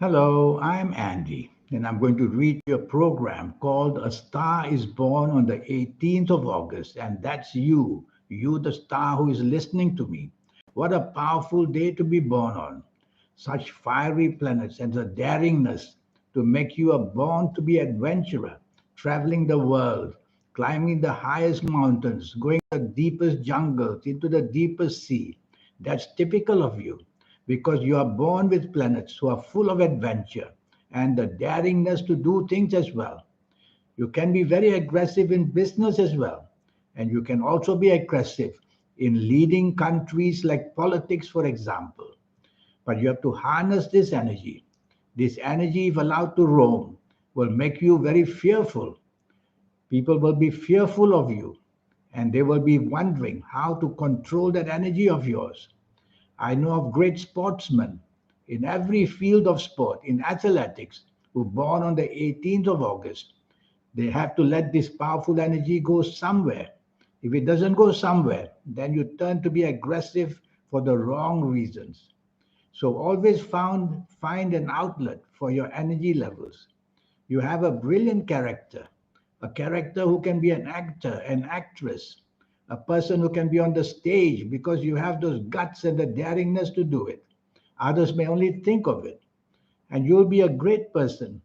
Hello, I'm Andy, and I'm going to read you a program called A Star is Born on the 18th of August, and that's you, the star who is listening to me. What a powerful day to be born on. Such fiery planets and the daringness to make you a born to be adventurer, traveling the world, climbing the highest mountains, going to the deepest jungles, into the deepest sea. That's typical of you because you are born with planets who are full of adventure and the daringness to do things as well. You can be very aggressive in business as well. And you can also be aggressive in leading countries like politics, for example. But you have to harness this energy. This energy, if allowed to roam, will make you very fearful. People will be fearful of you and they will be wondering how to control that energy of yours. I know of great sportsmen in every field of sport, in athletics, who born on the 18th of August. They have to let this powerful energy go somewhere. If it doesn't go somewhere, then you turn to be aggressive for the wrong reasons. So always find an outlet for your energy levels. You have a brilliant character, a character who can be an actor, an actress, a person who can be on the stage because you have those guts and the daringness to do it. Others may only think of it. And you'll be a great person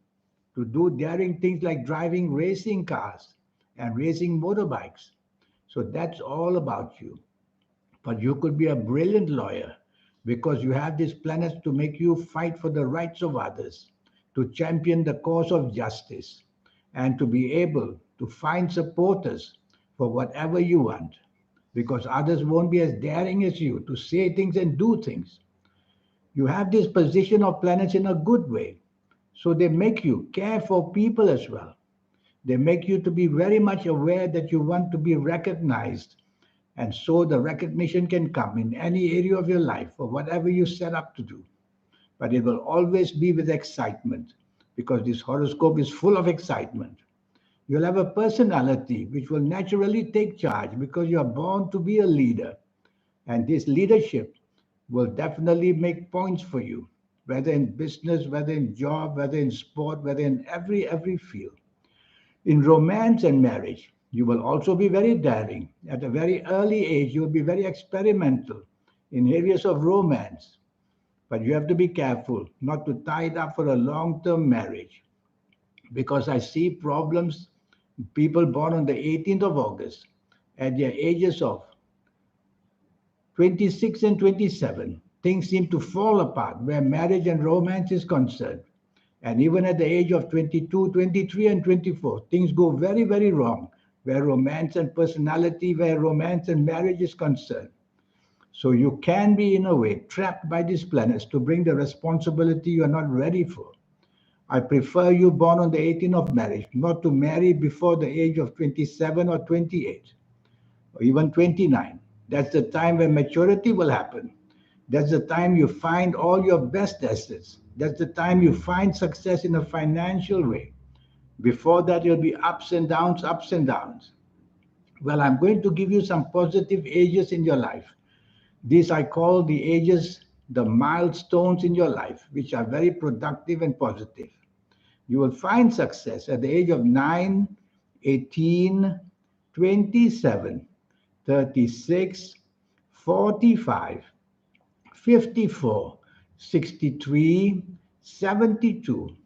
to do daring things like driving racing cars and racing motorbikes. So that's all about you. But you could be a brilliant lawyer because you have these planets to make you fight for the rights of others, to champion the cause of justice, and to be able to find supporters for whatever you want. Because others won't be as daring as you to say things and do things. You have this position of planets in a good way. So they make you care for people as well. They make you to be very much aware that you want to be recognized, and so the recognition can come in any area of your life or whatever you set up to do. But it will always be with excitement because this horoscope is full of excitement. You'll have a personality which will naturally take charge because you are born to be a leader. And this leadership will definitely make points for you, whether in business, whether in job, whether in sport, whether in every field. In romance and marriage, you will also be very daring. At a very early age, you will be very experimental in areas of romance. But you have to be careful not to tie it up for a long term marriage because I see problems. People born on the 18th of August at their ages of 26 and 27, things seem to fall apart where marriage and romance is concerned. And even at the age of 22, 23, and 24, things go very wrong where romance and personality, where romance and marriage is concerned. So you can be, in a way, trapped by these planets to bring the responsibility you are not ready for. I prefer you born on the 18th of marriage, not to marry before the age of 27 or 28 or even 29. That's the time when maturity will happen. That's the time you find all your best assets. That's the time you find success in a financial way. Before that, you'll be ups and downs, ups and downs. Well, I'm going to give you some positive ages in your life. These I call the ages, the milestones in your life, which are very productive and positive. You will find success at the age of 9, 18, 27, 36, 45, 54, 63, 72,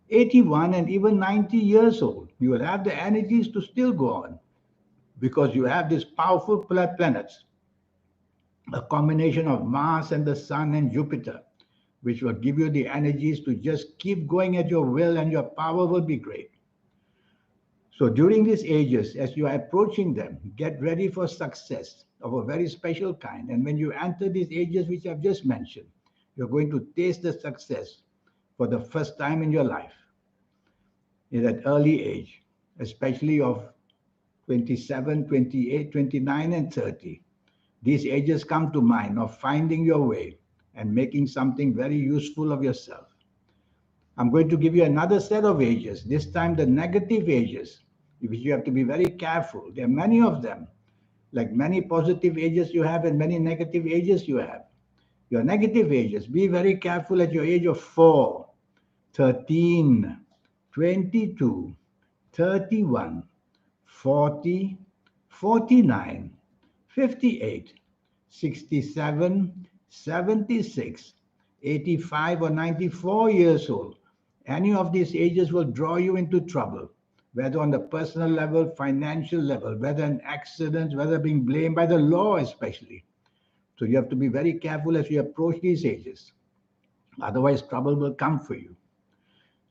81, and even 90 years old. You will have the energies to still go on because you have these powerful planets, a combination of Mars and the Sun and Jupiter, which will give you the energies to just keep going at your will and your power will be great. So during these ages, as you are approaching them, get ready for success of a very special kind. And when you enter these ages, which I've just mentioned, you're going to taste the success for the first time in your life in that early age, especially of 27, 28, 29, and 30. These ages come to mind of finding your way and making something very useful of yourself. I'm going to give you another set of ages, this time the negative ages, which you have to be very careful. There are many of them, like many positive ages you have and many negative ages you have. Your negative ages, be very careful at your age of 4. 13, 22, 31, 40, 49, 58, 67, 76, 85, or 94 years old. Any of these ages will draw you into trouble, whether on the personal level, financial level, whether in accidents, whether being blamed by the law, especially. So you have to be very careful as you approach these ages. Otherwise, trouble will come for you.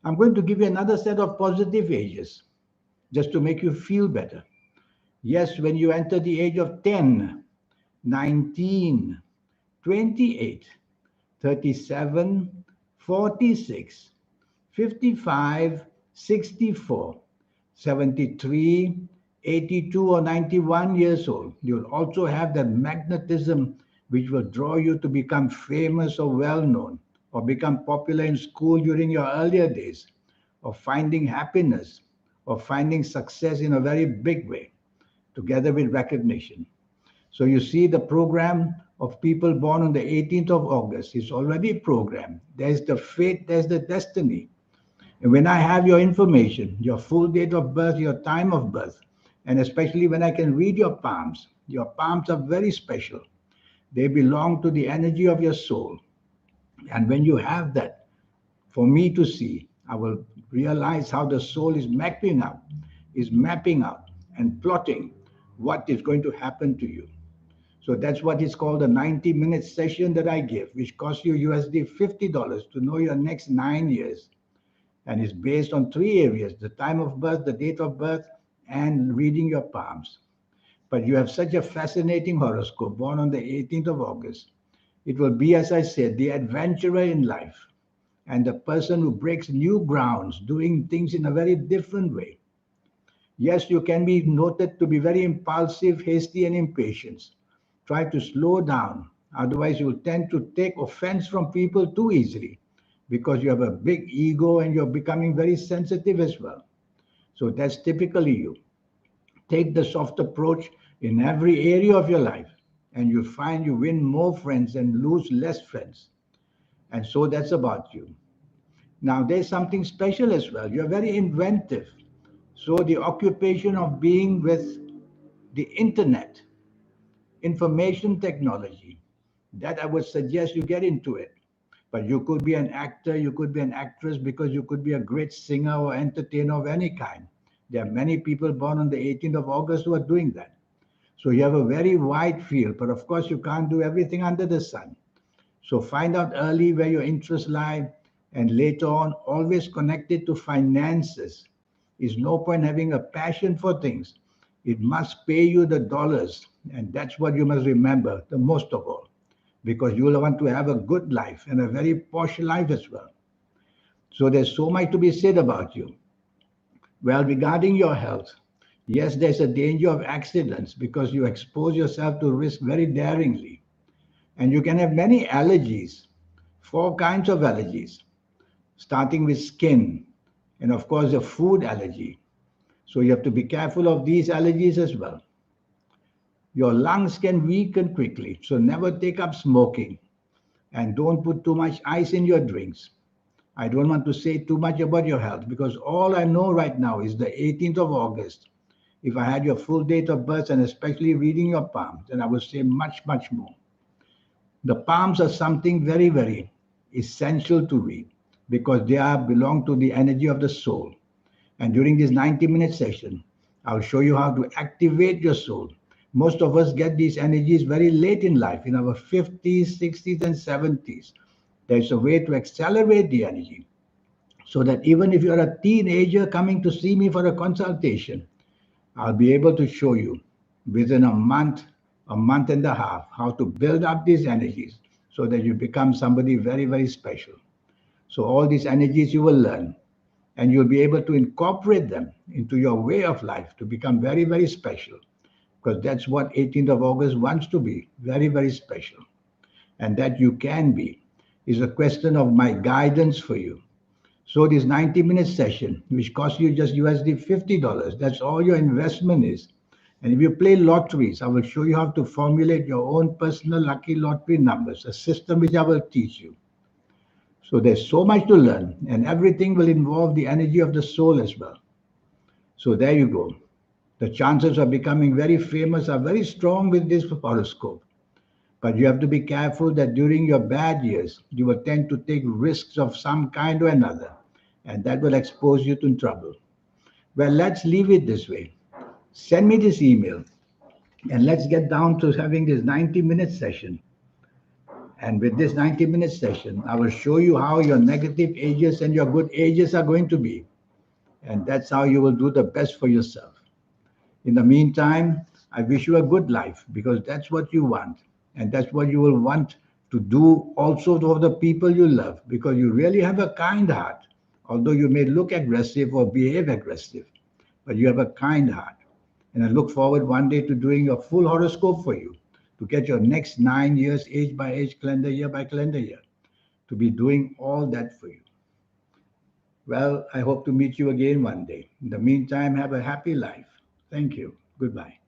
I'm going to give you another set of positive ages just to make you feel better. Yes, when you enter the age of 10, 19, 28, 37, 46, 55, 64, 73, 82, or 91 years old, you'll also have that magnetism which will draw you to become famous or well known, or become popular in school during your earlier days, or finding happiness, or finding success in a very big way, together with recognition. So you see the program of people born on the 18th of August is already programmed. There's the fate, there's the destiny. And when I have your information, your full date of birth, your time of birth, and especially when I can read your palms are very special. They belong to the energy of your soul. And when you have that, for me to see, I will realize how the soul is mapping out and plotting what is going to happen to you. So that's what is called a 90-minute session that I give, which costs you USD $50 to know your next 9 years. And it's based on three areas: the time of birth, the date of birth, and reading your palms. But you have such a fascinating horoscope, born on the 18th of August. It will be, as I said, the adventurer in life and the person who breaks new grounds, doing things in a very different way. Yes, you can be noted to be very impulsive, hasty, and impatient. Try to slow down. Otherwise, you'll tend to take offense from people too easily because you have a big ego and you're becoming very sensitive as well. So that's typically you. Take the soft approach in every area of your life, and you'll find you win more friends and lose less friends. And so that's about you. Now, there's something special as well. You're very inventive. So, the occupation of being with the internet, information technology, that I would suggest you get into it. But you could be an actor, you could be an actress, because you could be a great singer or entertainer of any kind. There are many people born on the 18th of August who are doing that. So you have a very wide field, but of course you can't do everything under the sun. So find out early where your interests lie, and later on, always connect it to finances. Is no point having a passion for things. It must pay you the dollars, and that's what you must remember the most of all, because you will want to have a good life and a very posh life as well. So there's so much to be said about you. Well, regarding your health, yes, there's a danger of accidents because you expose yourself to risk very daringly. And you can have many allergies, four kinds of allergies, starting with skin, and of course, a food allergy. So you have to be careful of these allergies as well. Your lungs can weaken quickly, so never take up smoking and don't put too much ice in your drinks. I don't want to say too much about your health because all I know right now is the 18th of August. If I had your full date of birth and especially reading your palms, then I would say much, much more. The palms are something very, very essential to read because they are belong to the energy of the soul. And during this 90-minute session, I'll show you how to activate your soul. Most of us get these energies very late in life, in our 50s, 60s, and 70s. There's a way to accelerate the energy so that even if you're a teenager coming to see me for a consultation, I'll be able to show you within a month and a half, how to build up these energies so that you become somebody very, very special. So all these energies you will learn and you'll be able to incorporate them into your way of life to become very, very special because that's what 18th of August wants to be, very, very special. And that you can be is a question of my guidance for you. So this 90-minute session, which costs you just USD $50, that's all your investment is. And if you play lotteries, I will show you how to formulate your own personal lucky lottery numbers, a system which I will teach you. So there's so much to learn, and everything will involve the energy of the soul as well. So there you go. The chances of becoming very famous are very strong with this horoscope. But you have to be careful that during your bad years, you will tend to take risks of some kind or another, and that will expose you to trouble. Well, let's leave it this way. Send me this email, and let's get down to having this 90-minute session. And with this 90-minute session, I will show you how your negative ages and your good ages are going to be. And that's how you will do the best for yourself. In the meantime, I wish you a good life because that's what you want. And that's what you will want to do also for the people you love because you really have a kind heart. Although you may look aggressive or behave aggressive, but you have a kind heart. And I look forward one day to doing a full horoscope for you to get your next 9 years, age by age, calendar year by calendar year, to be doing all that for you. Well, I hope to meet you again one day. In the meantime, have a happy life. Thank you. Goodbye.